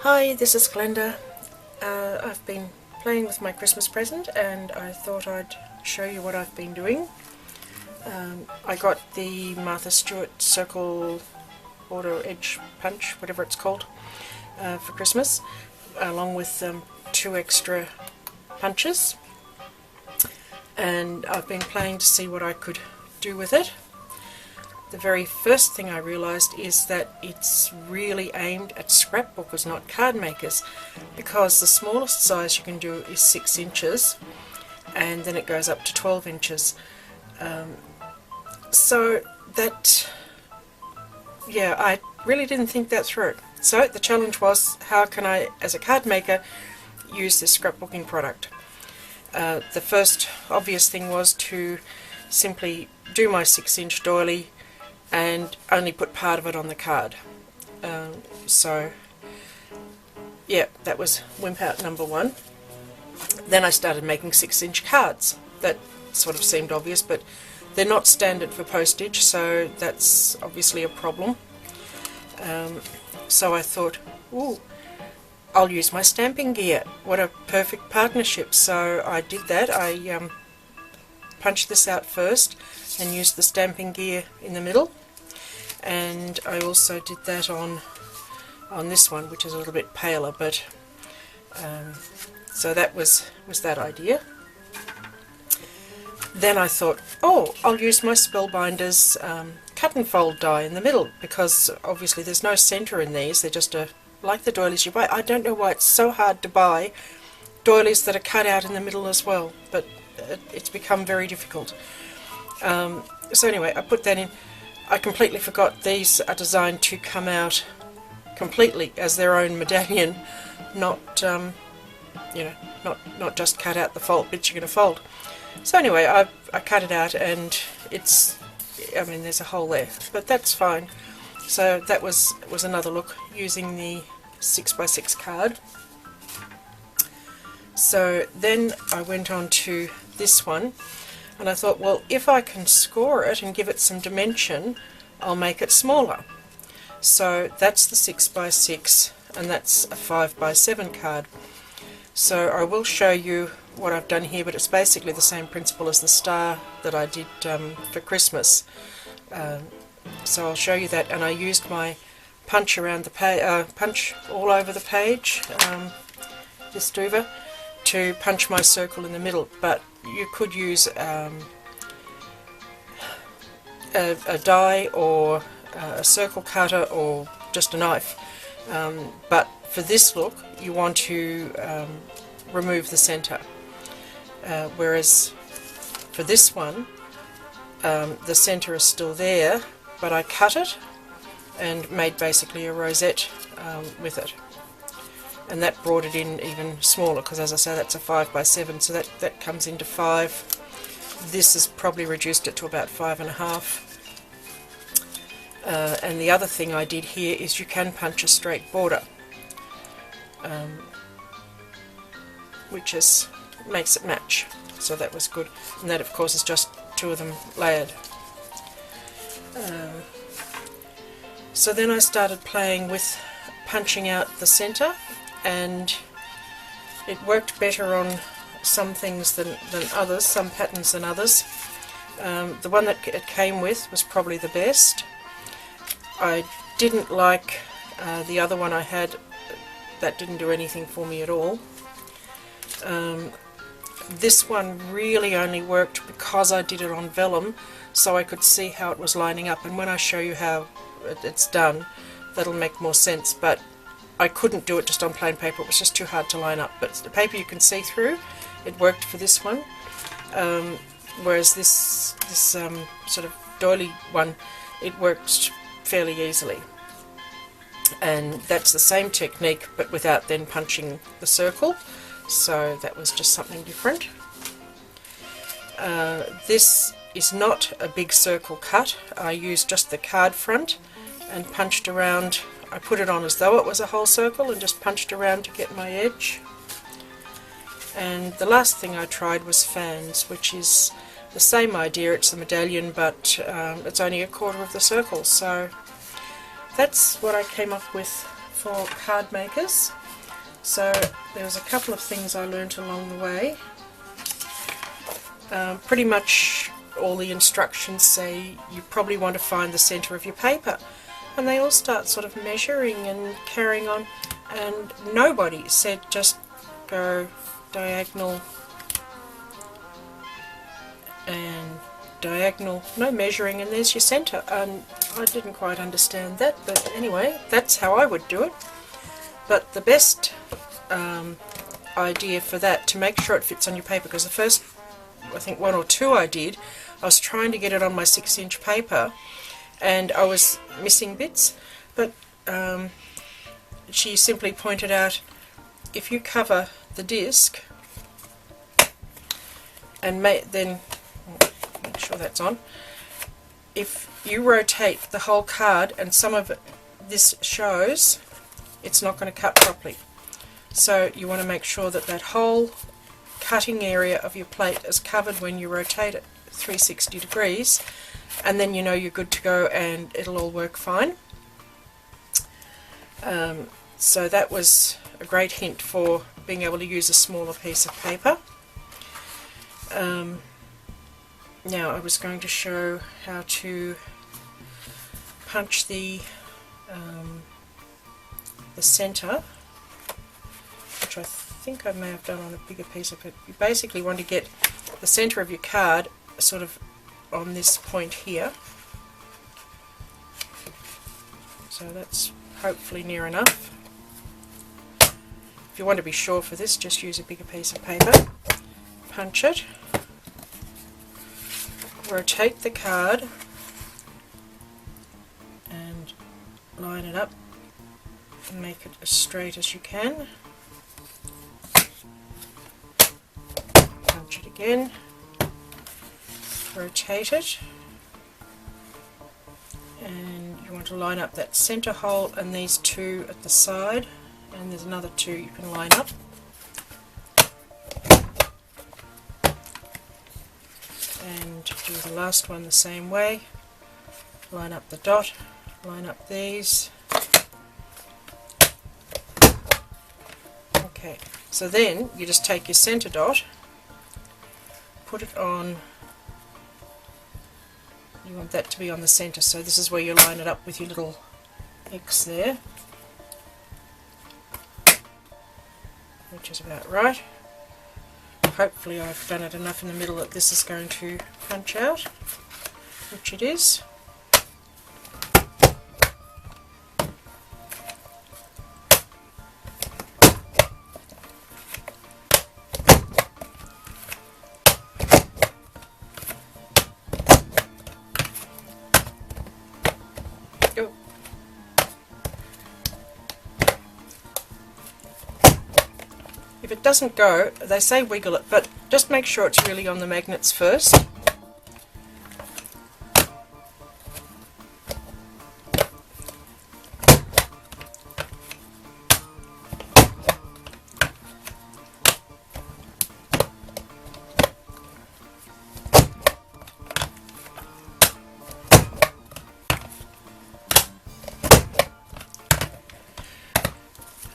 Hi, this is Glenda. I've been playing with my Christmas present and I thought I'd show you what I've been doing. I got the Martha Stewart circle border edge punch, whatever it's called, for Christmas, along with 2 extra punches, and I've been playing to see what I could do with it. The very first thing I realised is that it's really aimed at scrapbookers, not card makers, because the smallest size you can do is 6 inches and then it goes up to 12 inches. So that, yeah, I really didn't think that through. So the challenge was, how can I, as a card maker, use this scrapbooking product? The first obvious thing was to simply do my 6-inch doily and only put part of it on the card. So yeah, that was wimp out number 1. Then I started making 6-inch cards. That sort of seemed obvious, but they're not standard for postage, so that's obviously a problem. So I thought, ooh, I'll use my stamping gear. What a perfect partnership. So I did that. I punched this out first and used the stamping gear in the middle, and I also did that on this one, which is a little bit paler, but so that was that idea. Then I thought, oh, I'll use my Spellbinders cut and fold die in the middle, because obviously there's no centre in these. They're just like the doilies you buy. I don't know why it's so hard to buy doilies that are cut out in the middle as well, but it's become very difficult. So anyway, I put that in. I completely forgot these are designed to come out completely as their own medallion, not not just cut out the fold bits you're going to fold. So anyway, I cut it out, and it's, I mean, there's a hole there, but that's fine. So that was another look using the 6x6 card. So then I went on to this one, and I thought, well, if I can score it and give it some dimension, I'll make it smaller. So that's the 6x6, and that's a 5x7 card. So I will show you what I've done here, but it's basically the same principle as the star that I did for Christmas. So I'll show you that, and I used my punch around the page, punch all over the page, this Duva, to punch my circle in the middle. But you could use a die or a circle cutter or just a knife. But for this look, you want to remove the centre. Whereas for this one, the centre is still there, but I cut it and made basically a rosette with it. And that brought it in even smaller, because as I say, that's a 5x7, so that comes into 5. This has probably reduced it to about 5.5. And the other thing I did here is you can punch a straight border, which makes it match, so that was good. And that of course is just 2 of them layered. So then I started playing with punching out the centre, and it worked better on some things than others, some patterns than others. The one that it came with was probably the best. I didn't like the other one I had. That didn't do anything for me at all. This one really only worked because I did it on vellum, so I could see how it was lining up, and when I show you how it's done, that'll make more sense. But I couldn't do it just on plain paper, it was just too hard to line up. But the paper you can see through, it worked for this one, whereas this sort of doily one, it works fairly easily. And that's the same technique, but without then punching the circle, so that was just something different. This is not a big circle cut. I used just the card front and punched around. I put it on as though it was a whole circle and just punched around to get my edge. And the last thing I tried was fans, which is the same idea. It's the medallion, but it's only 1/4 of the circle. So that's what I came up with for card makers. So there was a couple of things I learnt along the way. Pretty much all the instructions say you probably want to find the centre of your paper, and they all start sort of measuring and carrying on, and nobody said just go diagonal and diagonal, no measuring, and there's your centre. And I didn't quite understand that, but anyway, that's how I would do it. But the best idea for that, to make sure it fits on your paper, because the first, I think 1 or 2 I did, I was trying to get it on my 6-inch paper and I was missing bits, but she simply pointed out, if you cover the disc and then make sure that's on, if you rotate the whole card and some of this shows, it's not going to cut properly. So you want to make sure that that whole cutting area of your plate is covered when you rotate it 360 degrees, and then you know you're good to go and it'll all work fine. So that was a great hint for being able to use a smaller piece of paper. Now I was going to show how to punch the centre, which I think I may have done on a bigger piece of it. You basically want to get the centre of your card sort of on this point here. So that's hopefully near enough. If you want to be sure for this, just use a bigger piece of paper. Punch it. Rotate the card and line it up and make it as straight as you can. Punch it again. Rotate it, and you want to line up that centre hole and these 2 at the side, and there's another 2 you can line up. And do the last one the same way. Line up the dot, line up these. Okay, so then you just take your centre dot, put it on. You want that to be on the centre, so this is where you line it up with your little X there, which is about right. Hopefully I've done it enough in the middle that this is going to punch out, which it is. If it doesn't go, they say wiggle it, but just make sure it's really on the magnets first.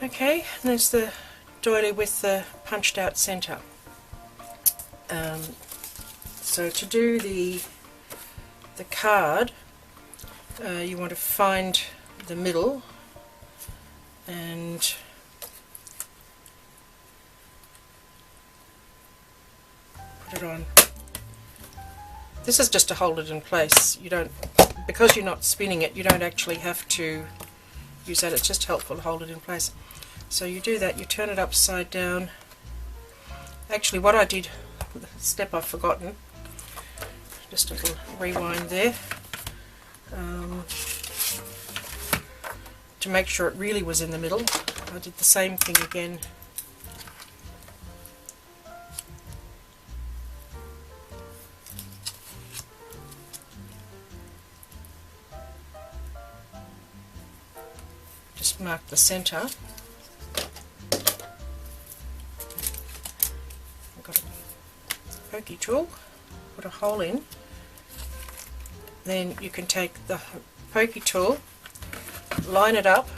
Okay, and there's the doily with the punched out centre. So to do the card, you want to find the middle and put it on. This is just to hold it in place. You don't, because you're not spinning it, you don't actually have to use that. It's just helpful to hold it in place. So you do that, you turn it upside down. Actually what I did, the step I've forgotten, just a little rewind there, to make sure it really was in the middle. I did the same thing again. Just mark the centre. Pokey tool, put a hole in, then you can take the pokey tool, line it up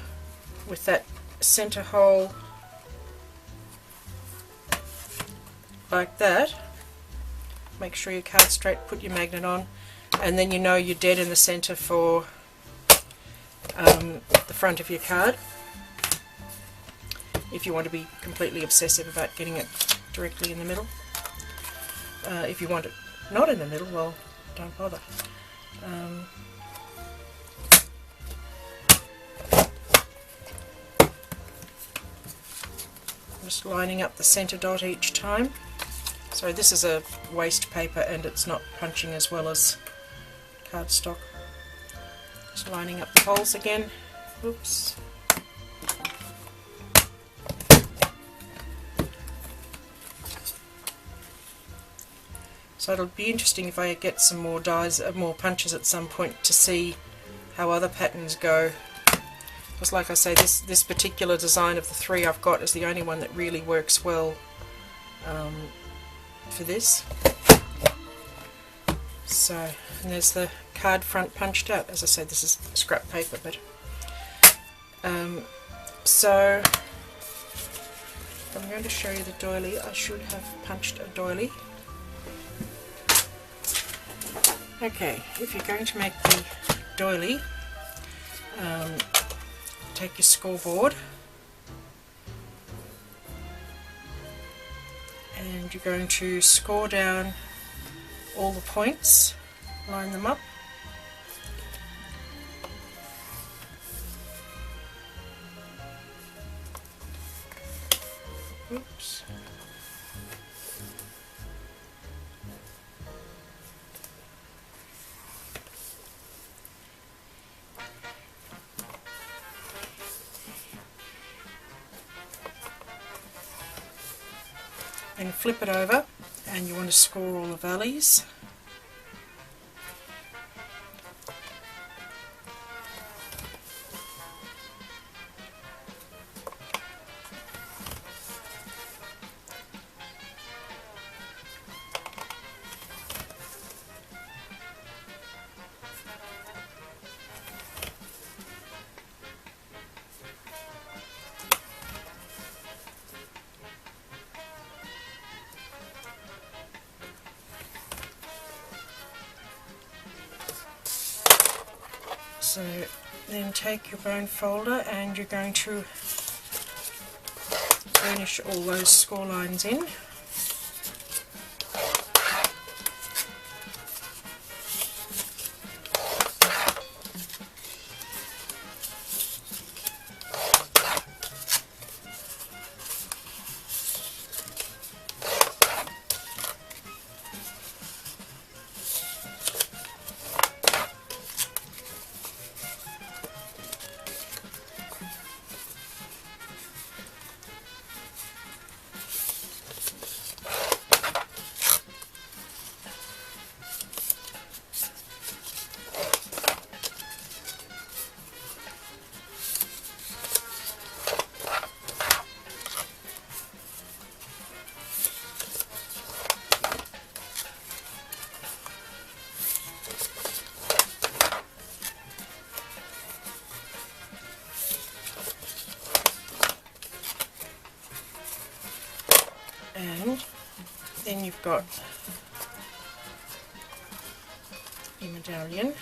with that center hole like that. Make sure your card's straight, put your magnet on, and then you know you're dead in the center for the front of your card. If you want to be completely obsessive about getting it directly in the middle. If you want it not in the middle, well, don't bother. Just lining up the center dot each time. So this is a waste paper and it's not punching as well as cardstock. Just lining up the holes again. Oops. So it'll be interesting if I get some more dies, more punches at some point to see how other patterns go. Because like I say, this particular design of the three I've got is the only one that really works well for this. So, and there's the card front punched out. As I said, this is scrap paper, but so I'm going to show you the doily. I should have punched a doily. Okay, if you're going to make the doily, take your scoreboard and you're going to score down all the points, line them up. Oops. And flip it over, and you want to score all the valleys. So then take your bone folder and you're going to finish all those score lines in. And then you've got your medallion.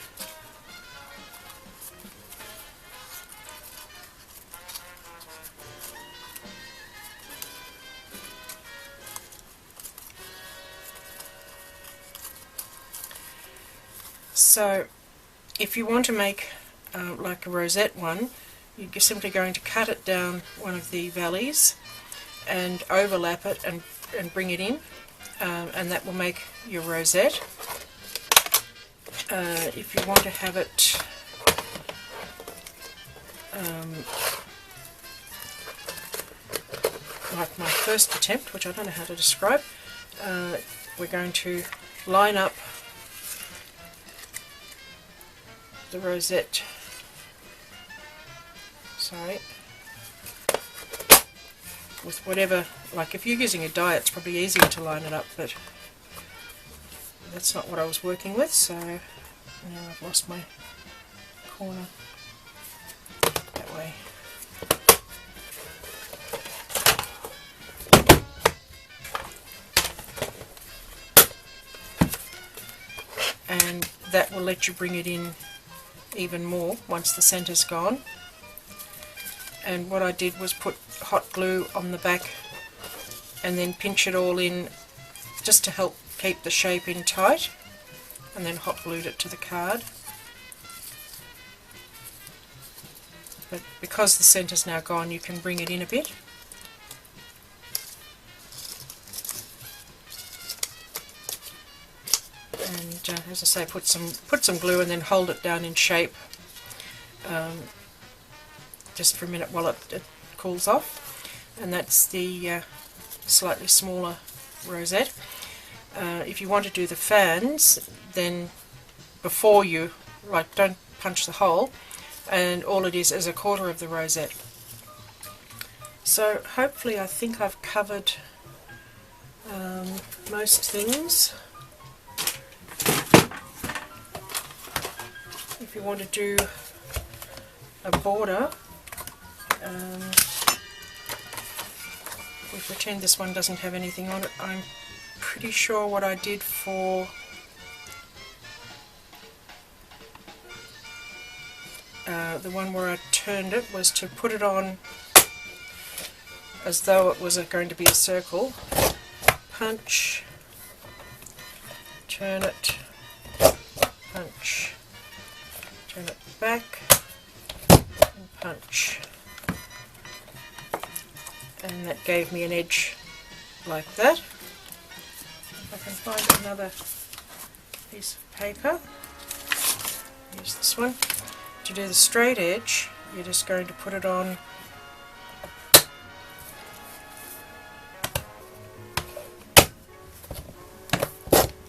So if you want to make like a rosette one, you're simply going to cut it down one of the valleys and overlap it and bring it in, and that will make your rosette. If you want to have it like my first attempt, which I don't know how to describe, we're going to line up the rosette, with whatever, like if you're using a die it's probably easier to line it up, but that's not what I was working with, so now I've lost my corner that way. and that will let you bring it in even more once the centre's gone. And what I did was put hot glue on the back and then pinch it all in just to help keep the shape in tight, and then hot glued it to the card. But because the centre's now gone, you can bring it in a bit. And as I say, put some glue and then hold it down in shape just for a minute while it cools off. And that's the slightly smaller rosette. If you want to do the fans, then before you, like, don't punch the hole, and all it is a quarter of the rosette. So hopefully I think I've covered most things. If you want to do a border, we pretend this one doesn't have anything on it. I'm pretty sure what I did for the one where I turned it was to put it on as though it was going to be a circle. Punch, turn it, punch, turn it back, and punch. And that gave me an edge like that. If I can find another piece of paper, use this one. To do the straight edge, you're just going to put it on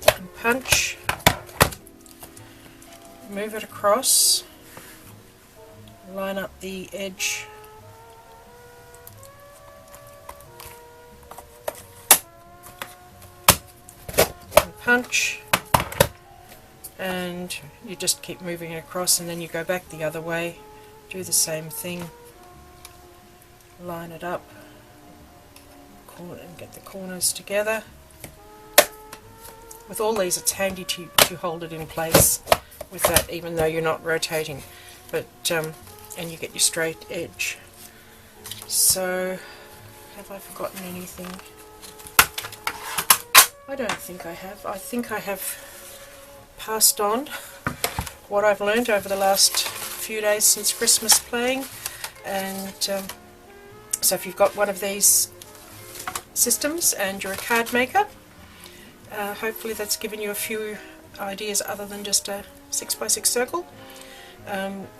and punch, move it across, line up the edge and punch, and you just keep moving it across, and then you go back the other way, do the same thing, line it up, and get the corners together. With all these it's handy to hold it in place with that, even though you're not rotating, but and you get your straight edge. So have I forgotten anything? I don't think I have. I think I have passed on what I've learned over the last few days since Christmas playing, and so if you've got one of these systems and you're a card maker, hopefully that's given you a few ideas other than just a 6x6 circle.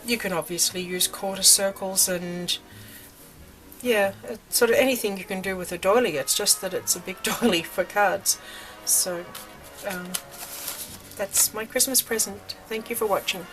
You can obviously use quarter circles and yeah, sort of anything you can do with a doily. It's just that it's a big doily for cards. So that's my Christmas present. Thank you for watching.